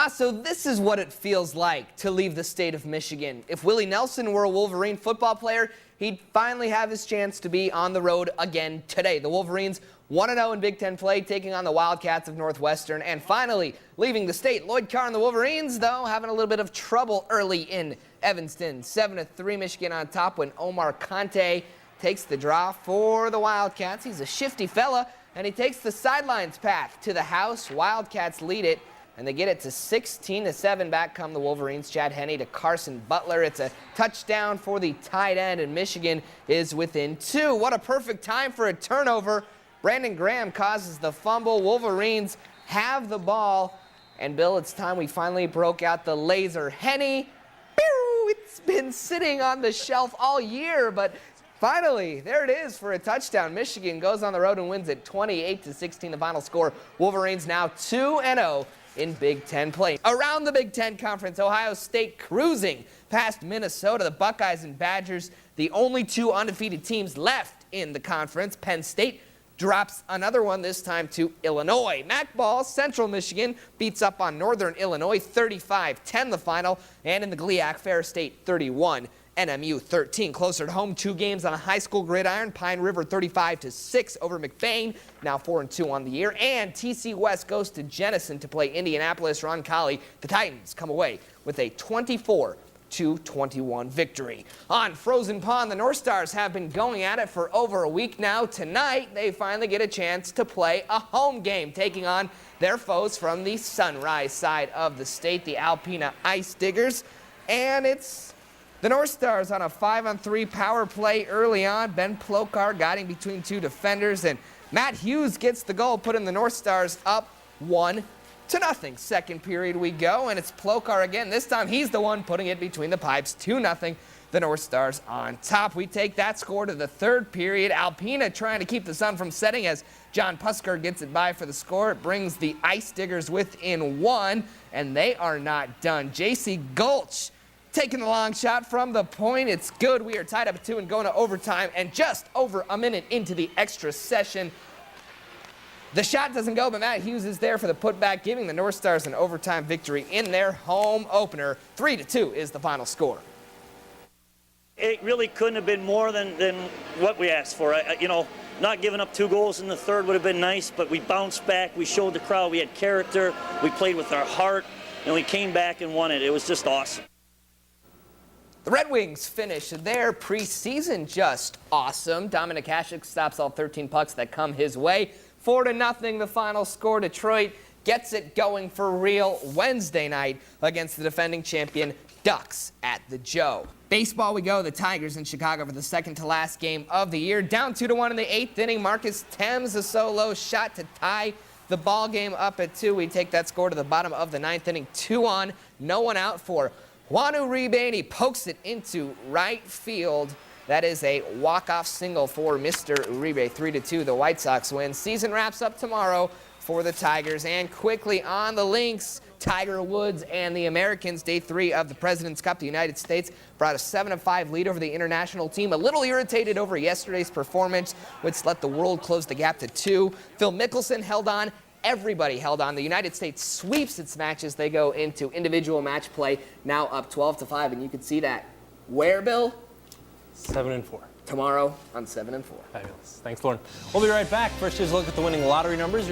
So this is what it feels like to leave the state of Michigan. If Willie Nelson were a Wolverine football player, he'd finally have his chance to be on the road again today. The Wolverines 1-0 in Big Ten play, taking on the Wildcats of Northwestern. And finally, leaving the state, Lloyd Carr and the Wolverines, though, having a little bit of trouble early in Evanston. 7-3 Michigan on top when Omar Conte takes the draw for the Wildcats. He's a shifty fella, and he takes the sidelines path to the house. Wildcats lead it, and they get it to 16-7. Back come the Wolverines. Chad Henne to Carson Butler. It's a touchdown for the tight end, and Michigan is within 2. What a perfect time for a turnover. Brandon Graham causes the fumble. Wolverines have the ball, and Bill, it's time we finally broke out the laser. Henne, it's been sitting on the shelf all year, but finally, there it is for a touchdown. Michigan goes on the road and wins it 28-16. The final score. Wolverines now 2-0 in Big Ten play. Around the Big Ten Conference, Ohio State cruising past Minnesota. The Buckeyes and Badgers, the only 2 undefeated teams left in the conference. Penn State drops another one, this time to Illinois. Mac Ball, Central Michigan, beats up on Northern Illinois 35-10 the final. And in the GLIAC, Ferris State 31. NMU 13. Closer to home, 2 games on a high school gridiron. Pine River 35-6 over McBain, now 4-2 on the year. And TC West goes to Jenison to play Indianapolis. Roncalli, the Titans come away with a 24-21 victory. On Frozen Pond, the North Stars have been going at it for over a week now. Tonight, they finally get a chance to play a home game, taking on their foes from the Sunrise side of the state, the Alpena Ice Diggers. And it's the North Stars on a 5-on-3 power play early on. Ben Plokar guiding between 2 defenders, and Matt Hughes gets the goal, putting the North Stars up 1-0. Second period we go, and it's Plokar again. This time he's the one putting it between the pipes. 2-0. The North Stars on top. We take that score to the third period. Alpena trying to keep the sun from setting as John Pusker gets it by for the score. It brings the Ice Diggers within 1, and they are not done. J.C. Gulch taking the long shot from the point. It's good. We are tied up at 2 and going to overtime, and just over a minute into the extra session. The shot doesn't go, but Matt Hughes is there for the putback, giving the North Stars an overtime victory in their home opener. 3-2 is the final score. It really couldn't have been more than what we asked for. Not giving up 2 goals in the third would have been nice, but we bounced back. We showed the crowd we had character. We played with our heart, and we came back and won it. It was just awesome. The Red Wings finish their preseason just awesome. Dominik Hasek stops all 13 pucks that come his way. 4-0 the final score. Detroit gets it going for real Wednesday night against the defending champion Ducks at the Joe. Baseball we go. The Tigers in Chicago for the second to last game of the year. Down 2-1 in the 8th inning. Marcus Thames a solo shot to tie the ball game up at 2. We take that score to the bottom of the 9th inning. 2 on, no one out for Juanu Uribe, and he pokes it into right field. That is a walk-off single for Mr. Uribe. 3-2, the White Sox win. Season wraps up tomorrow for the Tigers. And quickly on the links, Tiger Woods and the Americans. Day 3 of the President's Cup. The United States brought a 7-5 lead over the international team. A little irritated over yesterday's performance, which let the world close the gap to 2. Phil Mickelson held on. Everybody held on. The United States sweeps its matches. They go into individual match play, now up 12-5, and you can see that. Where, Bill? 7-4. Tomorrow on 7-4. Fabulous. Thanks, Lauren. We'll be right back. First, here's a look at the winning lottery numbers.